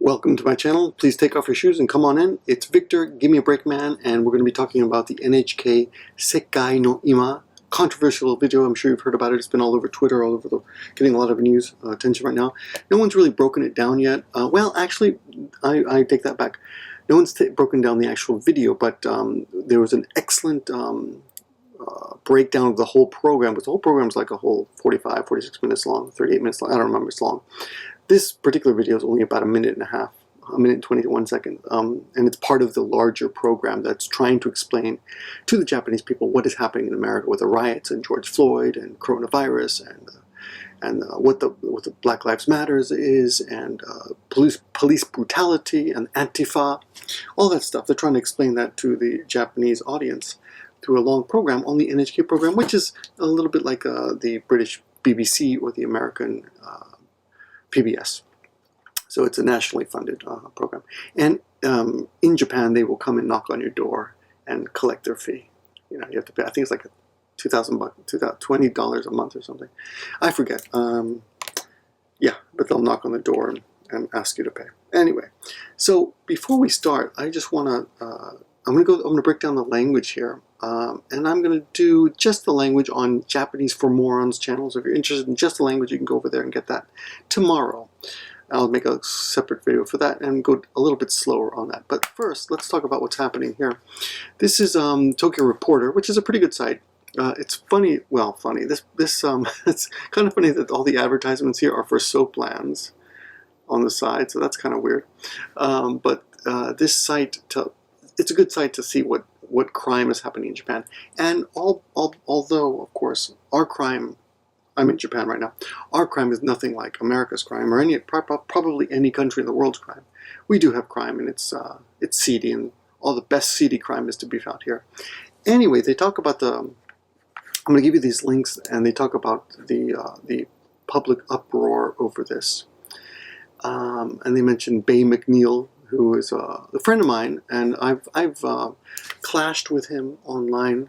Welcome to my channel. Please take off your shoes and come on in. It's Victor, Gimmeabreakman, and we're going to be talking about the NHK Sekai no Ima controversial video. I'm sure you've heard about it. It's been all over Twitter, all over getting a lot of news attention right now. No one's really broken it down yet. Well, actually, I take that back. No one's broken down the actual video, but there was an excellent breakdown of the whole program. But the whole program is like a whole 45, 46 minutes long, 38 minutes long. I don't remember, it's long. This particular video is only about a minute and a half, a minute and 21 seconds, and it's part of the larger program that's trying to explain to the Japanese people what is happening in America with the riots and George Floyd and coronavirus and what the Black Lives Matters is, and police brutality and Antifa, all that stuff. They're trying to explain that to the Japanese audience through a long program on the NHK program, which is a little bit like the British BBC or the American PBS. So it's a nationally funded program. And in Japan, they will come and knock on your door and collect their fee. You know, you have to pay, I think it's like $20 a month or something. I forget. Yeah, but they'll knock on the door and ask you to pay. Anyway, so before we start, I just want to, I'm going to break down the language here. And I'm going to do just the language on Japanese for Morons channel. So if you're interested in just the language, you can go over there and get that tomorrow. I'll make a separate video for that and go a little bit slower on that. But first, let's talk about what's happening here. This is Tokyo Reporter, which is a pretty good site. It's funny, well, funny. It's kind of funny that all the advertisements here are for soap lands on the side, so that's kind of weird. But this site, it's a good site to see what crime is happening in Japan. And although, of course, our crime, I'm in Japan right now, our crime is nothing like America's crime or probably any country in the world's crime. We do have crime, and it's seedy, and all the best seedy crime is to be found here. Anyway, they talk about I'm going to give you these links, and they talk about the public uproar over this. And they mentioned Bay McNeil, who is a friend of mine, and I've clashed with him online,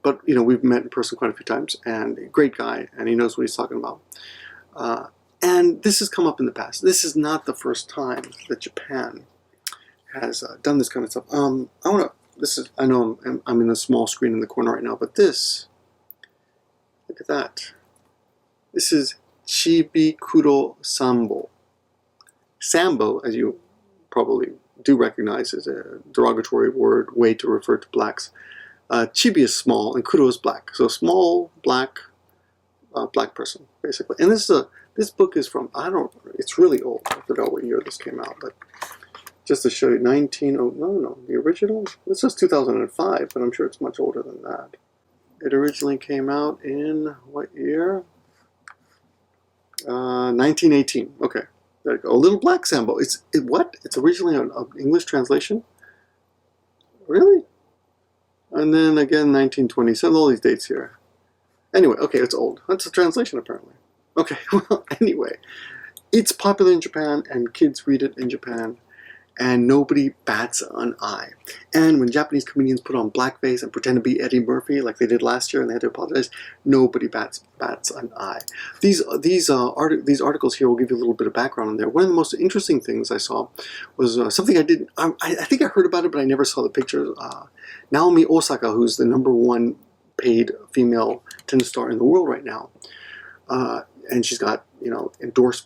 but you know, we've met in person quite a few times, and a great guy, and he knows what he's talking about. And this has come up in the past. This is not the first time that Japan has done this kind of stuff. I know I'm in the small screen in the corner right now, but this, look at that. This is Chibikuro Sambo. Sambo, as you probably do recognize, is a derogatory way to refer to blacks. Chibi is small and Kuro is black, so small black person basically. And this book is from, it's really old. I forgot what year this came out, but just to show you, the original. This is 2005, but I'm sure it's much older than that. It originally came out in what year? 1918. Okay. There you go. A Little Black Sambo. What? It's originally an English translation? Really? And then again, 1927. All these dates here. Anyway, okay, it's old. That's a translation, apparently. Okay, well, anyway. It's popular in Japan, and kids read it in Japan, and nobody bats an eye. And when Japanese comedians put on blackface and pretend to be Eddie Murphy, like they did last year, and they had to apologize, nobody bats an eye. These articles here will give you a little bit of background on there. One of the most interesting things I saw was something I think I heard about it, but I never saw the picture. Naomi Osaka, who's the #1 paid female tennis star in the world right now, and she's got, you know,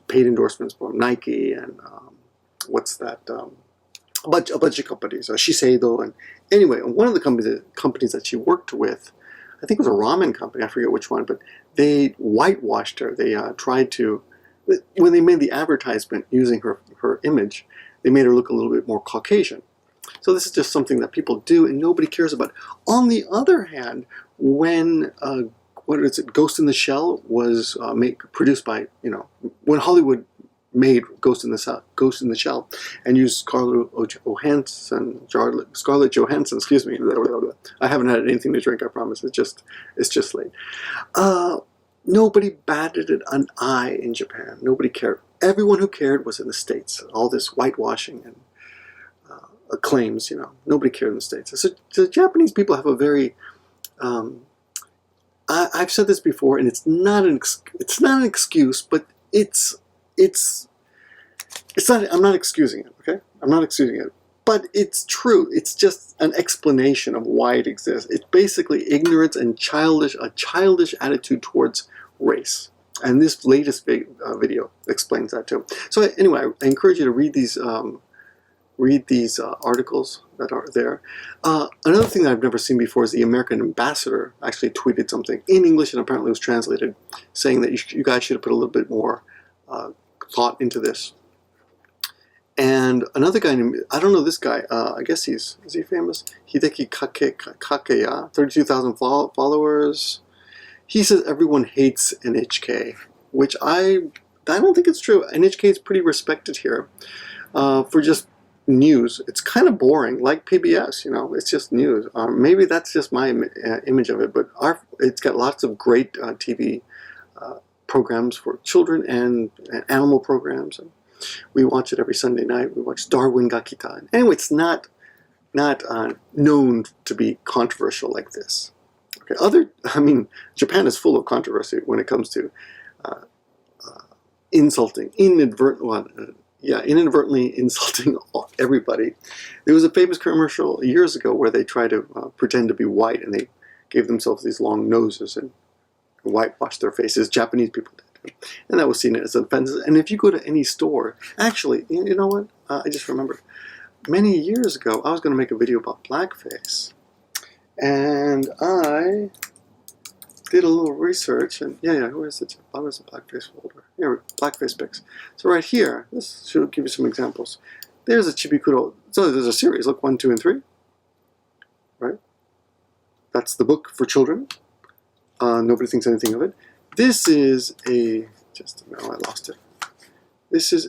paid endorsements from Nike and what's that? A bunch of companies, Shiseido, and anyway, one of the companies that she worked with, I think it was a ramen company, I forget which one, but they whitewashed her. They tried to, when they made the advertisement using her image, they made her look a little bit more Caucasian. So this is just something that people do and nobody cares about. On the other hand, when Ghost in the Shell was produced by, you know, when Hollywood made Ghost in the Shell and used Scarlett Johansson, excuse me. I haven't had anything to drink, I promise. It's just late. Nobody batted an eye in Japan. Nobody cared. Everyone who cared was in the States. All this whitewashing and claims, you know, nobody cared in the States. So the Japanese people have a very I've said this before, and it's not an excuse, but it's I'm not excusing it, okay? I'm not excusing it. But it's true. It's just an explanation of why it exists. It's basically ignorance and a childish attitude towards race. And this latest video explains that too. So anyway, I encourage you to read these articles that are there. Another thing that I've never seen before is the American ambassador actually tweeted something in English and apparently was translated, saying that you guys should have put a little bit more thought into this. And another guy named, I don't know this guy, I guess is he famous? Hideki Kakeya, 32,000 followers. He says everyone hates NHK, which I don't think it's true. NHK is pretty respected here for just news. It's kind of boring, like PBS, you know, it's just news. Maybe that's just my image of it, but it's got lots of great TV programs for children and animal programs. And we watch it every Sunday night. We watch Darwin ga Kita. Anyway, it's not known to be controversial like this. Okay, I mean, Japan is full of controversy when it comes to insulting, inadvertently insulting everybody. There was a famous commercial years ago where they tried to pretend to be white, and they gave themselves these long noses and whitewashed their faces. Japanese people did. And that was seen as offensive. And if you go to any store, actually, you know what? I just remembered. Many years ago, I was going to make a video about blackface. And I did a little research. And where is it? I was a blackface folder. Here, blackface pics. So right here, this should give you some examples. There's a Chibikuro. So there's a series. Look, 1, 2, and 3. Right? That's the book for children. Nobody thinks anything of it. This is I lost it. This is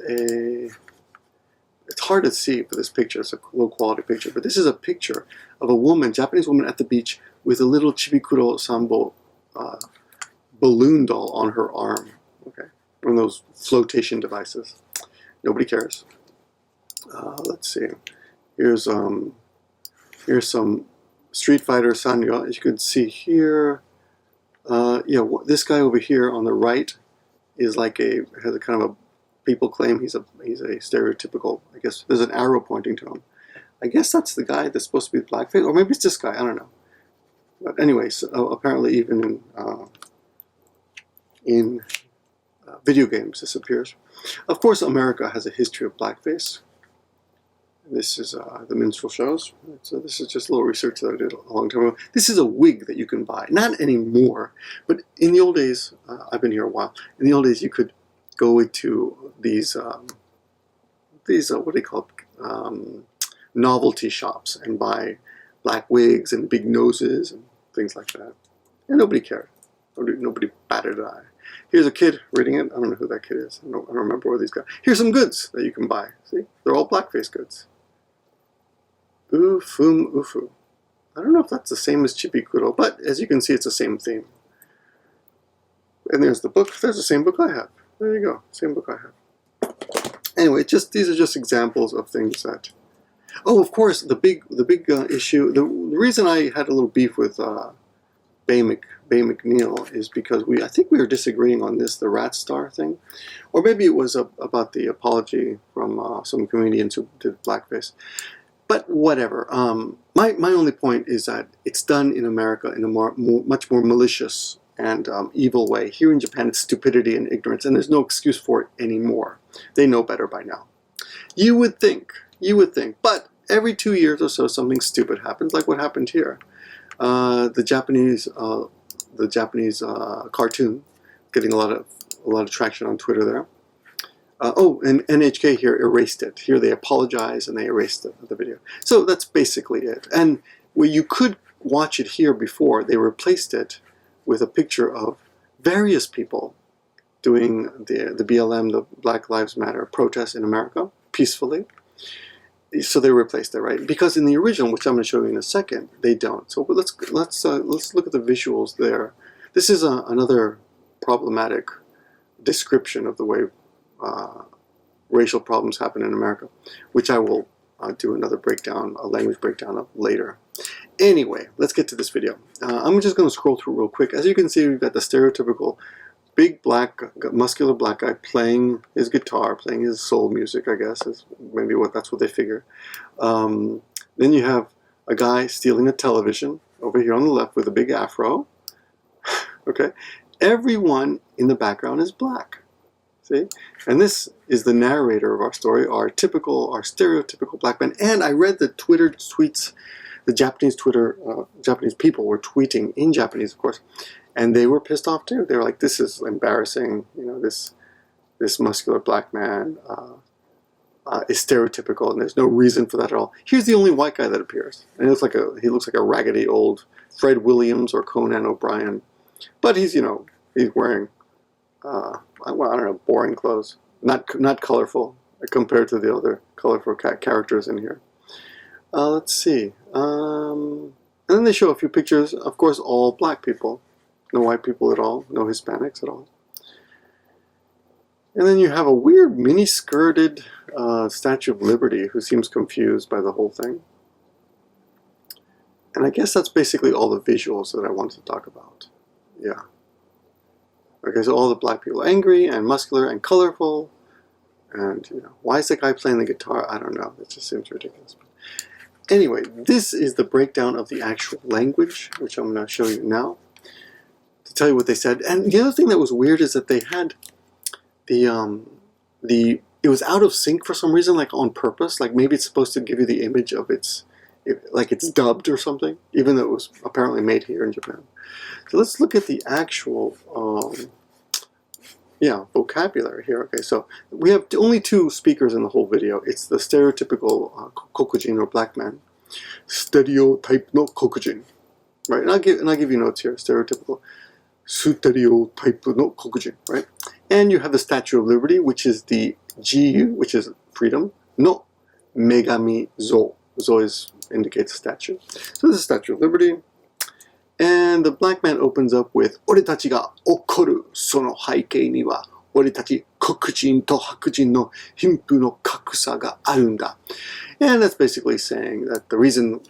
it's hard to see for this picture, it's a low quality picture, but this is a picture of a woman, Japanese woman at the beach with a little Chibikuro Sambo balloon doll on her arm, okay? One of those flotation devices. Nobody cares. Let's see. Here's some Street Fighter Sanyo, as you can see here. This guy over here on the right is has a kind of a, people claim he's a stereotypical, I guess there's an arrow pointing to him. I guess that's the guy that's supposed to be blackface, or maybe it's this guy, I don't know. But anyways, apparently even in video games this appears. Of course, America has a history of blackface. This is the minstrel shows. So this is just a little research that I did a long time ago. This is a wig that you can buy. Not anymore, but in the old days, I've been here a while. In the old days, you could go into these what do they call it? Novelty shops and buy black wigs and big noses and things like that. And nobody cared. Nobody batted an eye. Here's a kid reading it. I don't know who that kid is. I don't remember where these guys. Here's some goods that you can buy. See? They're all blackface goods. Ufum Ufu. I don't know if that's the same as Chibikuro, but as you can see, it's the same theme. And there's the book. There's the same book I have. There you go. Same book I have. Anyway, these are just examples of things that... Oh, of course, the big issue... The reason I had a little beef with Bay McNeil is because I think we were disagreeing on the rat star thing. Or maybe it was about the apology from some comedians who did blackface. But whatever. My only point is that it's done in America in a much more malicious and evil way. Here in Japan, it's stupidity and ignorance, and there's no excuse for it anymore. They know better by now. You would think, but every 2 years or so, something stupid happens, like what happened here. The Japanese cartoon getting a lot of traction on Twitter there. And NHK here erased it. Here they apologize and they erased the video. So that's basically it. And where you could watch it here before, they replaced it with a picture of various people doing the BLM, the Black Lives Matter protest in America, peacefully. So they replaced it, right? Because in the original, which I'm going to show you in a second, they don't. So let's look at the visuals there. This is another problematic description of the way racial problems happen in America, which I will do another breakdown, a language breakdown of later. Anyway, let's get to this video. I'm just going to scroll through real quick. As you can see, we've got the stereotypical big muscular black guy playing his guitar, playing his soul music, I guess, is maybe that's what they figure. Then you have a guy stealing a television over here on the left with a big afro. Okay, everyone in the background is black. See, and this is the narrator of our story, our stereotypical black man. And I read the Twitter tweets, the Japanese Japanese people were tweeting in Japanese, of course, and they were pissed off too. They were like, "This is embarrassing. You know, this muscular black man is stereotypical, and there's no reason for that at all." Here's the only white guy that appears, and he looks like a raggedy old Fred Williams or Conan O'Brien, but he's wearing well, I don't know, boring clothes, not colorful compared to the other colorful characters in here. Let's see, and then they show a few pictures, of course, all black people, no white people at all, no Hispanics at all. And then you have a weird mini-skirted Statue of Liberty who seems confused by the whole thing. And I guess that's basically all the visuals that I wanted to talk about. Yeah. Okay, so all the black people are angry and muscular and colorful. And, why is the guy playing the guitar? I don't know. It just seems ridiculous. But anyway, this is the breakdown of the actual language, which I'm going to show you now to tell you what they said. And the other thing that was weird is that they had it was out of sync for some reason, like on purpose. Like maybe it's supposed to give you the image of like it's dubbed or something, even though it was apparently made here in Japan. So let's look at the actual vocabulary here. Okay, so we have only two speakers in the whole video. It's the stereotypical kokujin or black man, stereotype no kokujin, right? And I'll give you notes here. Stereotypical, stereotype no kokujin, right? And you have the Statue of Liberty, which is the jiyu, which is freedom. No megami zo. Zo indicates a statue. So this is Statue of Liberty. And the black man opens up with, "Oretachi ga okoru sono haikei ni wa, oretachi kokujin to hakujin no himpu no kakusa ga arunda." And that's basically saying that the reason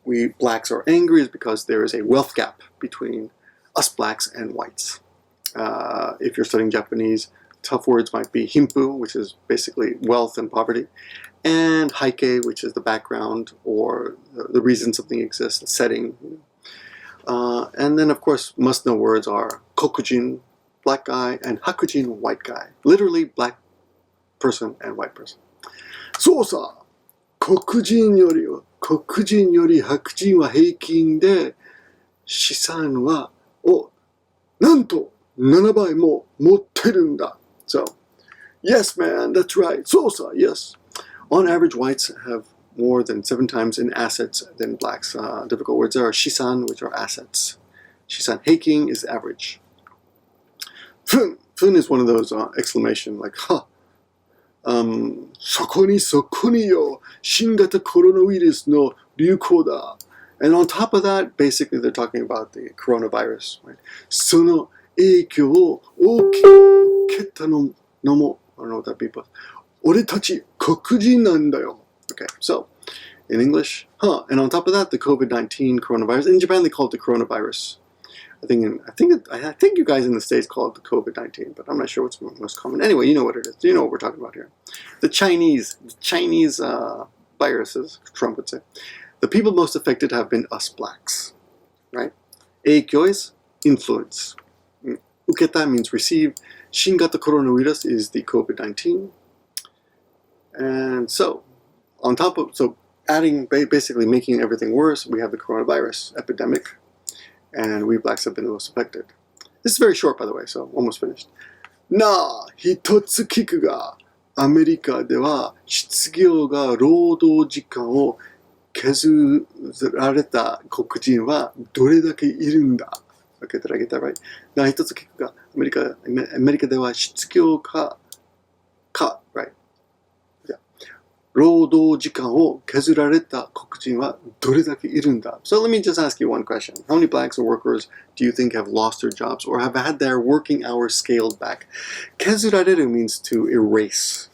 we blacks are angry is because there is a wealth gap between us blacks and whites. If you're studying Japanese, tough words might be himpu, which is basically wealth and poverty, and haikei, which is the background or the reason something exists, the setting. And then, of course, must-know words are kokujin, black guy, and hakujin, white guy. Literally, black person and white person. So sa, kokujin yori hakujin wa heikin de, shisan wa nanto 7 倍も持ってるんだ. So, yes, man, that's right. So sa, yes. On average, whites have more than 7 times in assets than blacks. Difficult words are shisan, which are assets. Shisan heikin is average. Fun. Fun is one of those exclamation, like, ha. そこによ、新型コロナウイルスの流行だ. And on top of that, basically they're talking about the coronavirus. Right? その影響を大きく受けたのも, I don't know what that beep was. 俺たち黒人なんだよ. Okay, so in English, and on top of that, the COVID-19 coronavirus. In Japan, they call it the coronavirus. I think you guys in the States call it the COVID-19, but I'm not sure what's most common. Anyway, you know what it is. You know what we're talking about here. The Chinese viruses, Trump would say. The people most affected have been us blacks, right? Eikyo is influence. Uketa means receive. Shingata coronavirus is the COVID-19. And so, adding, basically making everything worse, we have the coronavirus epidemic, and we blacks have been the most affected. This is very short, by the way, so almost finished. Na, hitotsu kiku ga, America de wa shitsugyo ga roudou jikan o kezurareta kokujin wa doredake iru nda. Okay, did I get that right? Na, hitotsu kiku ga, America de wa shitsugyo ka, right? 労働時間を削られた黒人はどれだけいるんだ? So let me just ask you one question. How many blacks or workers do you think have lost their jobs or have had their working hours scaled back? 削られる means to erase.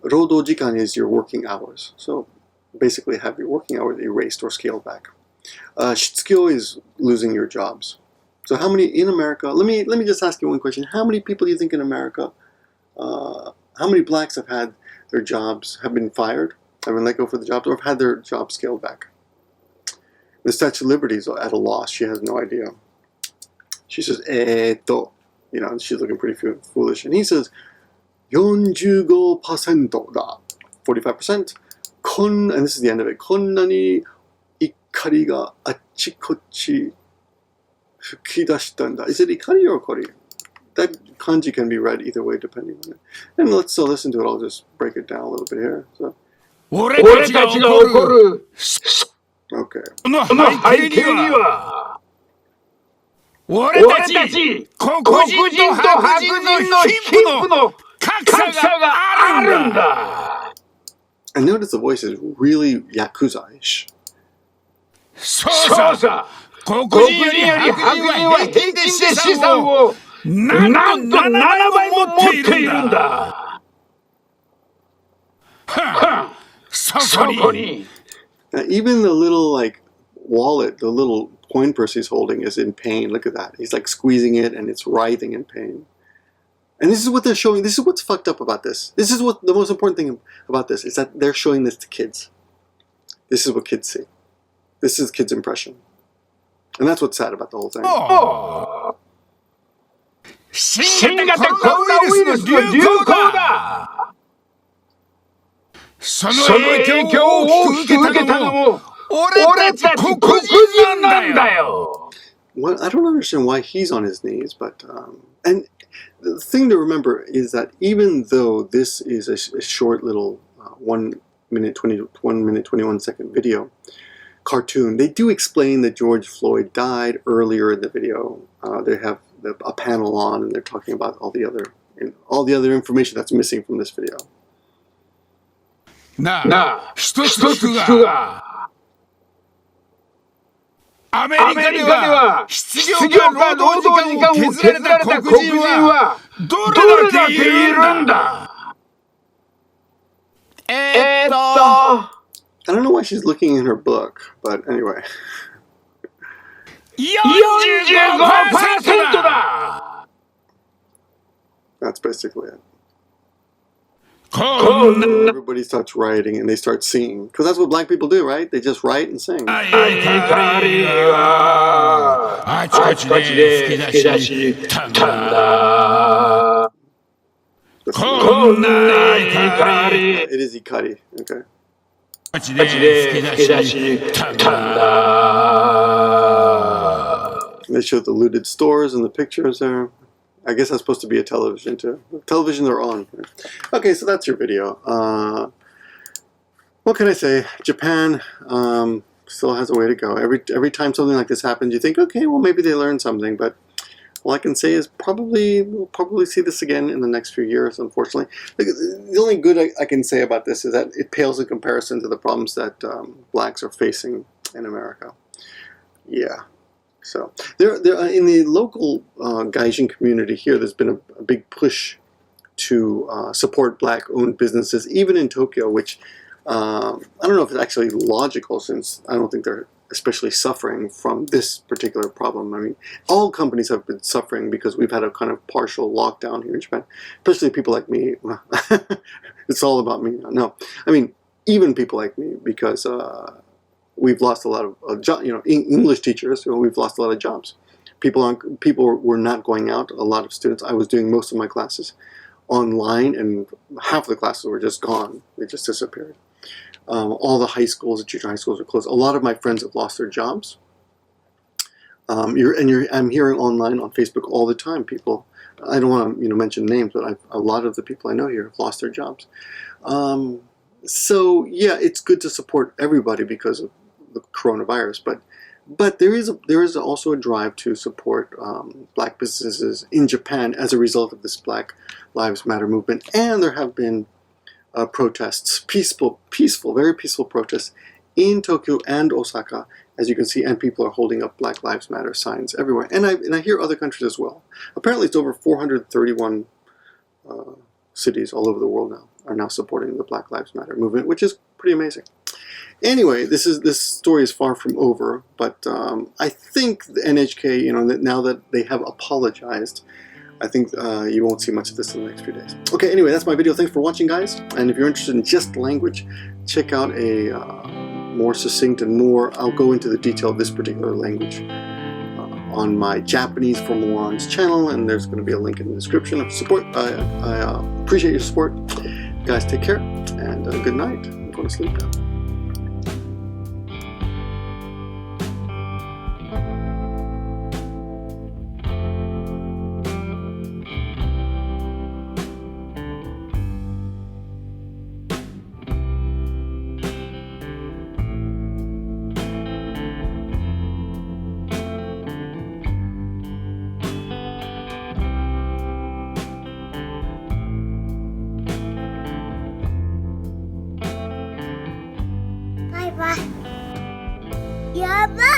労働時間 is your working hours. So basically have your working hours erased or scaled back. 失業 is losing your jobs. So how many in America? Let me just ask you one question. How many people do you think in America? How many blacks have had their jobs have been fired, have been let go for the jobs, or have had their jobs scaled back? The Statue of Liberty is at a loss. She has no idea. She says, you know, she's looking pretty foolish. And he says, 45% だ. 45%. And this is the end of it. こんなに怒りがあっちこっち吹き出したんだ. Is it ikari or kori? That kanji can be read either way depending on it. And let's still listen to it. I'll just break it down a little bit here. So. 俺たちが怒る Okay. この背景には俺たち黒人と白人の貧富の格差があるんだ。 And notice the voice is really Yakuza-ish. そうさ、黒人より白人は平均で資産をなんと7倍も持っているんだ。そこに。Even the little like wallet, the little coin purse he's holding is in pain. Look at that. He's like squeezing it and it's writhing in pain. And this is what they're showing. This is what's fucked up about this. This is what the most important thing about this is that they're showing this to kids. This is what kids see. This is kids' impression. And that's what's sad about the whole thing. 新型コロナウイルスの流行だ。その影響を大きく受けたのも俺たち黒人なんだよ。 Well, I don't understand why he's on his knees, but and the thing to remember is that even though this is a short little 1 minute 21 second video cartoon, they do explain that George Floyd died earlier in the video. They have a panel on, and they're talking about all the other information that's missing from this video. なあ、一つがアメリカでは失業か労働時間を削られた黒人はどれだけいるんだ。I don't know why she's looking in her book, but anyway. 45% だ。 That's basically it. Everybody starts writing and they start singing. Because that's what black people do, right? They just write and sing. あちこちで吹き出したんだ。こんな怒り。 It is ikari. Okay. あちで吹き出したんだ。 They show the looted stores and the pictures there. I guess that's supposed to be a television too. Television they're on. Okay, so that's your video. What can I say? Japan still has a way to go. Every time something like this happens, you think, okay, well maybe they learned something. But all I can say is we'll probably see this again in the next few years. Unfortunately, the only good I can say about this is that it pales in comparison to the problems that blacks are facing in America. Yeah. So there in the local Gaijin community here, there's been a big push to support black-owned businesses, even in Tokyo, which I don't know if it's actually logical, since I don't think they're especially suffering from this particular problem. I mean, all companies have been suffering because we've had a kind of partial lockdown here in Japan, especially people like me. It's all about me now. No, I mean, even people like me, because we've lost a lot of jobs. You know, English teachers. We've lost a lot of jobs. People were not going out. A lot of students. I was doing most of my classes online, and half of the classes were just gone. They just disappeared. All the high schools, the junior high schools are closed. A lot of my friends have lost their jobs. I'm hearing online on Facebook all the time. People. I don't want to mention names, but a lot of the people I know here have lost their jobs. So yeah, it's good to support everybody because of the coronavirus, but there is also a drive to support black businesses in Japan as a result of this Black Lives Matter movement, and there have been protests, very peaceful protests in Tokyo and Osaka, as you can see, and people are holding up Black Lives Matter signs everywhere, and I hear other countries as well. Apparently, it's over 431 cities all over the world now are now supporting the Black Lives Matter movement, which is pretty amazing. Anyway, this story is far from over, but I think the NHK, you know, now that they have apologized, I think you won't see much of this in the next few days. Okay, anyway, that's my video. Thanks for watching, guys. And if you're interested in just language, check out a more succinct and more, I'll go into the detail of this particular language on my Japanese for Morons channel, and there's going to be a link in the description of support. I appreciate your support. You guys take care, and good night. I'm going to sleep now. Bye. やばい